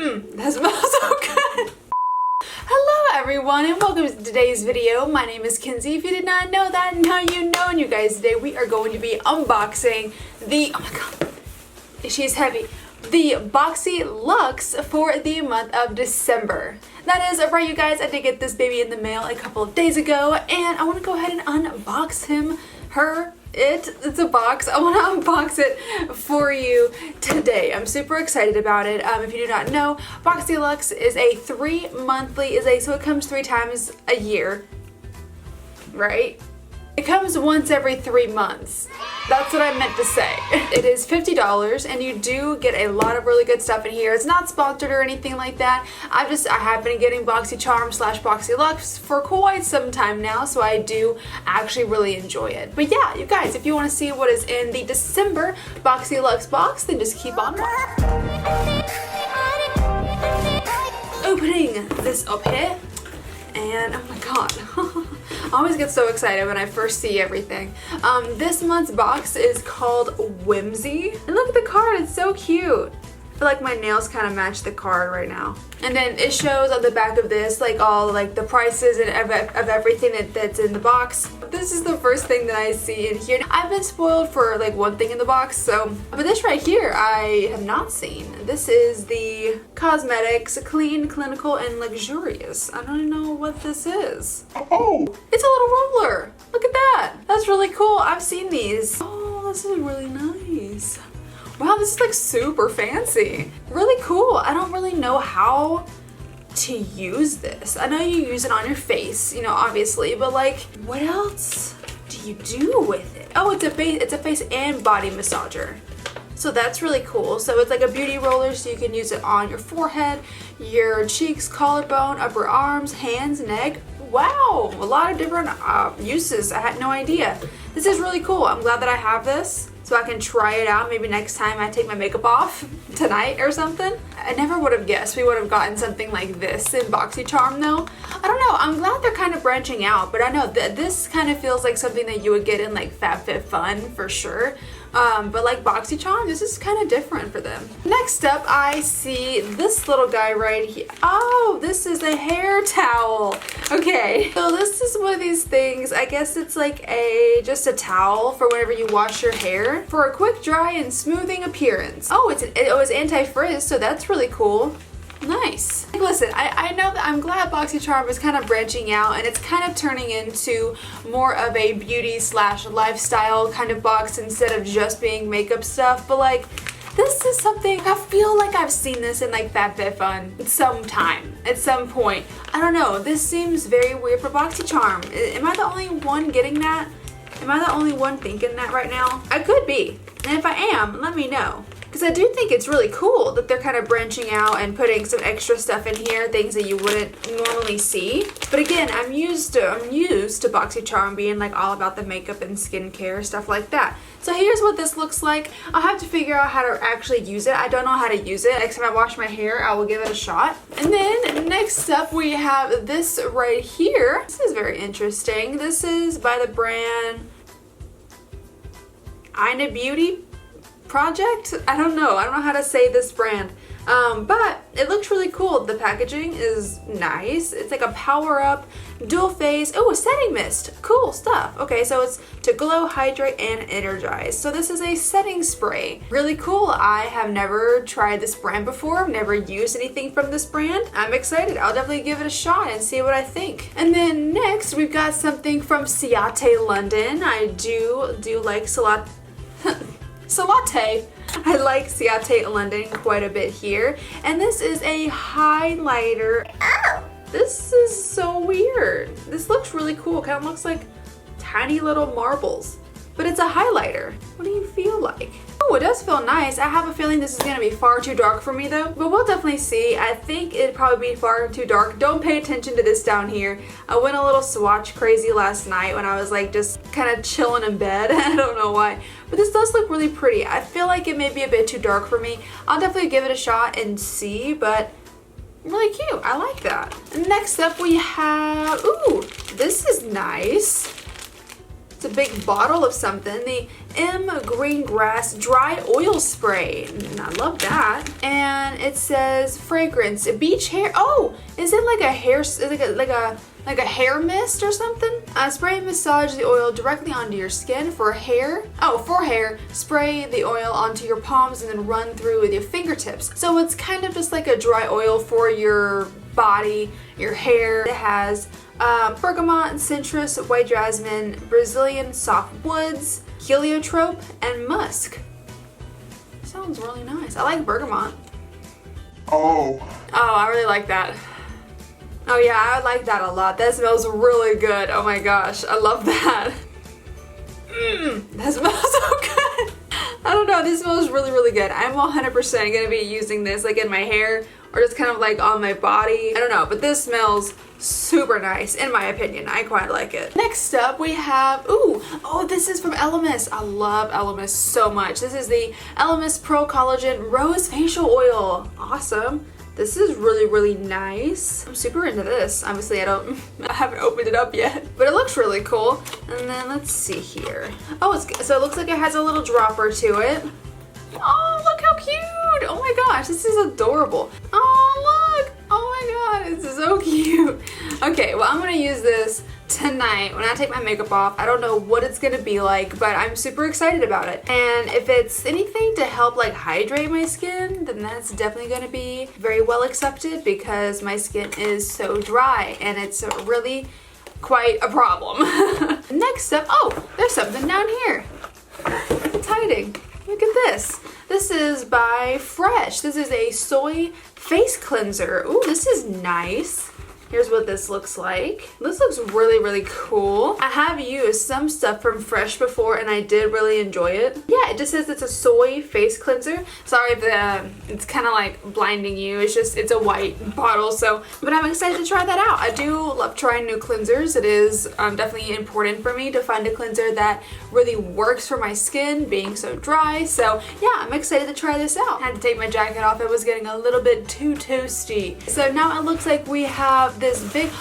That smells so good. Hello everyone and welcome to today's video. My name is Kinsey. If you did not know that, now you know. And you guys, today we are going to be unboxing the, oh my god, she's heavy, the Boxyluxe for the month of December. That is right, you guys. I did get this baby in the mail a couple of days ago and I want to go ahead and unbox it's a box. I want to unbox it for you today. I'm super excited about it. If you do not know, Boxyluxe is a 3-monthly, so it comes 3 times a year, right? It comes once every 3 months. That's what I meant to say. It is $50 and you do get a lot of really good stuff in here. It's not sponsored or anything like that. I have been getting Boxycharm / Boxyluxe for quite some time now, so I do actually really enjoy it. But yeah, you guys, if you want to see what is in the December Boxyluxe box, then just keep on watching. Opening this up here. And oh my god, I always get so excited when I first see everything. This month's box is called Whimsy. And look at the card, it's so cute. I feel like my nails kind of match the card right now. And then it shows on the back of this like all like the prices and of everything that's in the box. This is the first thing that I see in here. I've been spoiled for like one thing in the box, but this right here I have not seen. This is the Causemetics Clean, Clinical, and Luxurious. I don't even know what this is. Oh! It's a little roller! Look at that! That's really cool. I've seen these. Oh, this is really nice. Wow, this is like super fancy. Really cool. I don't really know how to use this. I know you use it on your face, you know, obviously, but like, what else do you do with it? Oh, it's a face and body massager. So that's really cool. So it's like a beauty roller, so you can use it on your forehead, your cheeks, collarbone, upper arms, hands, neck. Wow, a lot of different uses. I had no idea. This is really cool. I'm glad that I have this so I can try it out maybe next time I take my makeup off tonight or something. I never would have guessed we would have gotten something like this in Boxycharm though. I don't know, I'm glad they're kind of branching out, but I know that this kind of feels like something that you would get in like FabFitFun for sure. But like Boxycharm, this is kind of different for them. Next up, I see this little guy right here. Oh, this is a hair towel. Okay, so this is one of these things. I guess it's like just a towel for whenever you wash your hair for a quick dry and smoothing appearance. Oh, it was anti-frizz, so that's really cool. Nice. Listen, I know that I'm glad Boxycharm is kind of branching out and it's kind of turning into more of a beauty / lifestyle kind of box instead of just being makeup stuff, but like this is something, I feel like I've seen this in like FabFitFun sometime, at some point. I don't know, this seems very weird for Boxycharm. Am I the only one getting that? Am I the only one thinking that right now? I could be, and if I am, let me know. Because I do think it's really cool that they're kind of branching out and putting some extra stuff in here, things that you wouldn't normally see. But again, I'm used to Boxycharm being like all about the makeup and skincare, stuff like that. So here's what this looks like. I'll have to figure out how to actually use it. I don't know how to use it. Next time I wash my hair, I will give it a shot. And then next up we have this right here. This is very interesting. This is by the brand Ina Beauty Project? I don't know how to say this brand, but it looks really cool. The packaging is nice. It's like a power up dual phase. Oh, a setting mist. Cool stuff. Okay, so it's to glow, hydrate, and energize. So this is a setting spray. Really cool. I have never tried this brand before. I've never used anything from this brand. I'm excited. I'll definitely give it a shot and see what I think. And then next we've got something from Shady London. I do like Salate. I like Shady London quite a bit here. And this is a highlighter. Ow! This is so weird. This looks really cool. Kind of looks like tiny little marbles. But it's a highlighter. What do you feel like? Oh, it does feel nice. I have a feeling this is going to be far too dark for me though. But we'll definitely see. I think it'd probably be far too dark. Don't pay attention to this down here. I went a little swatch crazy last night when I was like just kind of chilling in bed. I don't know why. But this does look really pretty. I feel like it may be a bit too dark for me. I'll definitely give it a shot and see, but really cute. I like that. And next up we have, ooh, this is nice. It's a big bottle of something. The M Green Grass Dry Oil Spray. I love that. And it says fragrance, beach hair. Oh, is it like a hair, like a hair mist or something? Spray and massage the oil directly onto your skin. For hair, spray the oil onto your palms and then run through with your fingertips. So it's kind of just like a dry oil for your body, your hair. It has bergamot, citrus, white jasmine, Brazilian soft woods, heliotrope, and musk. Sounds really nice. I like bergamot. Oh, I really like that. Oh yeah, I like that a lot. That smells really good. Oh my gosh, I love that. That smells so good. I don't know, this smells really, really good. I'm 100% gonna be using this like in my hair or just kind of like on my body. I don't know, but this smells super nice in my opinion. I quite like it. Next up we have, this is from Elemis. I love Elemis so much. This is the Elemis Pro Collagen Rose Facial Oil. Awesome. This is really, really nice. I'm super into this. Obviously, I haven't opened it up yet, but it looks really cool. And then let's see here. So it looks like it has a little dropper to it. Oh, look how cute. Oh my gosh, this is adorable. Oh, look. Oh my god, it's so cute. Okay, well, I'm gonna use this tonight when I take my makeup off. I don't know what it's gonna be like, but I'm super excited about it. And if it's anything to help like hydrate my skin, then that's definitely gonna be very well accepted because my skin is so dry and it's really quite a problem. Next up, there's something down here. It's hiding. Look at this. This is by Fresh. This is a soy face cleanser. Ooh, this is nice. Here's what this looks like. This looks really, really cool. I have used some stuff from Fresh before and I did really enjoy it. Yeah, it just says it's a soy face cleanser. Sorry if it's kind of like blinding you. It's a white bottle, but I'm excited to try that out. I do love trying new cleansers. It is definitely important for me to find a cleanser that really works for my skin being so dry. So yeah, I'm excited to try this out. I had to take my jacket off. It was getting a little bit too toasty. So now it looks like we have this big,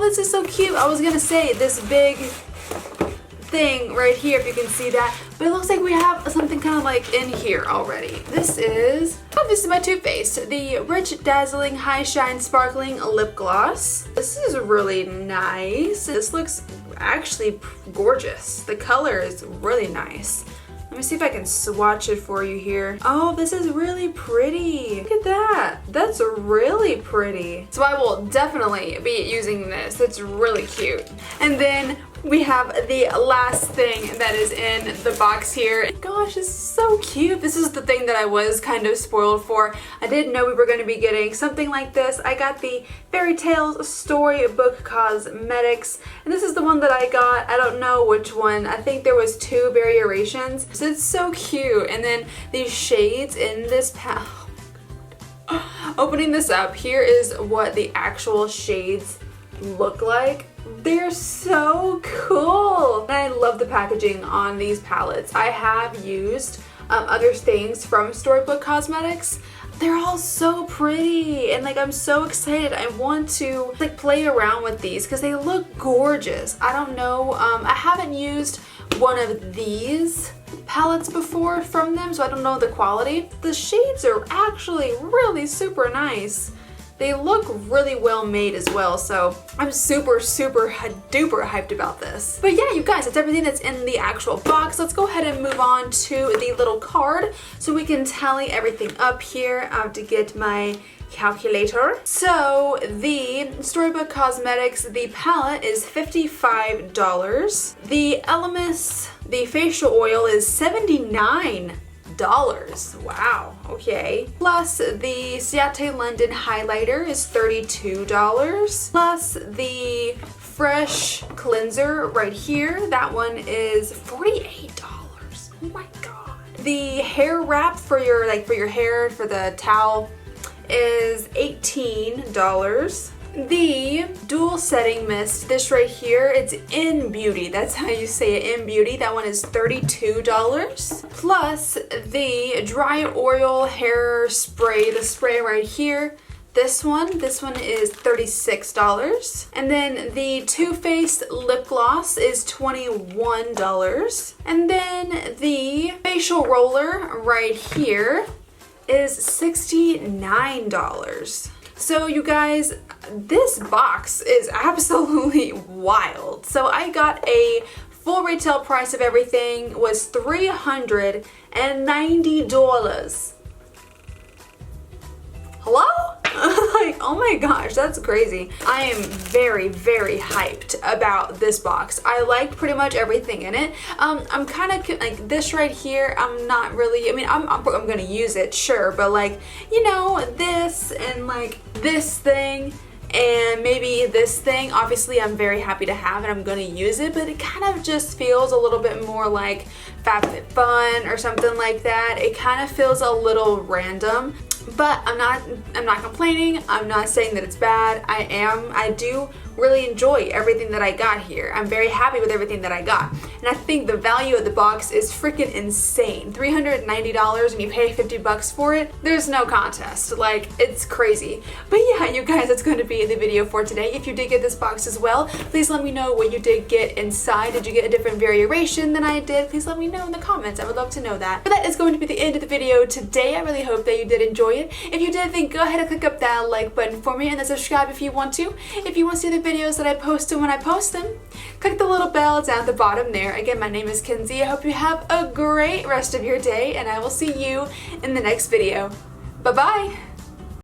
this is so cute. I was gonna say this big thing right here, if you can see that, but it looks like we have something kind of like in here already. This is my Too Faced, the Rich Dazzling High Shine Sparkling Lip Gloss. This is really nice. This looks actually gorgeous. The color is really nice. Let me see if I can swatch it for you here. Oh, this is really pretty. Look at that. That's really pretty. So I will definitely be using this. It's really cute. And then we have the last thing that is in the box here. Gosh, this is so cute. This is the thing that I was kind of spoiled for. I didn't know we were going to be getting something like this. I got the Fairy Tales Storybook Causemetics, and this is the one that I got. I don't know which one. I think there was 2 variations. So it's so cute. And then these shades in this palette. Opening this up, here is what the actual shades look like. They're so cool. And I love the packaging on these palettes. I have used other things from Storybook Causemetics. They're all so pretty and like I'm so excited. I want to like play around with these because they look gorgeous. I don't know, I haven't used one of these palettes before from them, so I don't know the quality. The shades are actually really super nice. They look really well made as well, so I'm super, super duper hyped about this. But yeah, you guys, that's everything that's in the actual box. Let's go ahead and move on to the little card so we can tally everything up here. I have to get my calculator. So the Storybook Causemetics, the palette is $55. The Elemis, the facial oil is $79. Wow, okay. Plus the Ciate London highlighter is $32. Plus the Fresh cleanser right here, that one is $48. Oh my god. The hair wrap for your hair, for the towel, is $18. The dual setting mist, this right here, it's In Beauty. That's how you say it, In Beauty. That one is $32. Plus the dry oil hair spray, the spray right here, this one is $36. And then the Too Faced lip gloss is $21. And then the facial roller right here is $69. So you guys, this box is absolutely wild. So I got a full retail price of everything was $390. Hello? Like, oh my gosh, that's crazy. I am very, very hyped about this box. I like pretty much everything in it. I'm kind of like this right here. I'm not really, I mean, I'm gonna use it, sure, but like, you know, this and like this thing and maybe this thing, obviously I'm very happy to have it, I'm gonna use it, but it kind of just feels a little bit more like FabFitFun or something like that. It kind of feels a little random, but I'm not complaining. I'm not saying that it's bad. I do really enjoy everything that I got here. I'm very happy with everything that I got. And I think the value of the box is freaking insane. $390 and you pay 50 bucks for it. There's no contest. Like, it's crazy. But yeah, you guys, that's going to be the video for today. If you did get this box as well, please let me know what you did get inside. Did you get a different variation than I did? Please let me know in the comments. I would love to know that. But that is going to be the end of the video today. I really hope that you did enjoy it. If you did, then go ahead and click up that like button for me and then subscribe if you want to. If you want to see the videos that I post when I post them, click the little bell down at the bottom there. Again, my name is Kenzie. I hope you have a great rest of your day and I will see you in the next video. Bye-bye!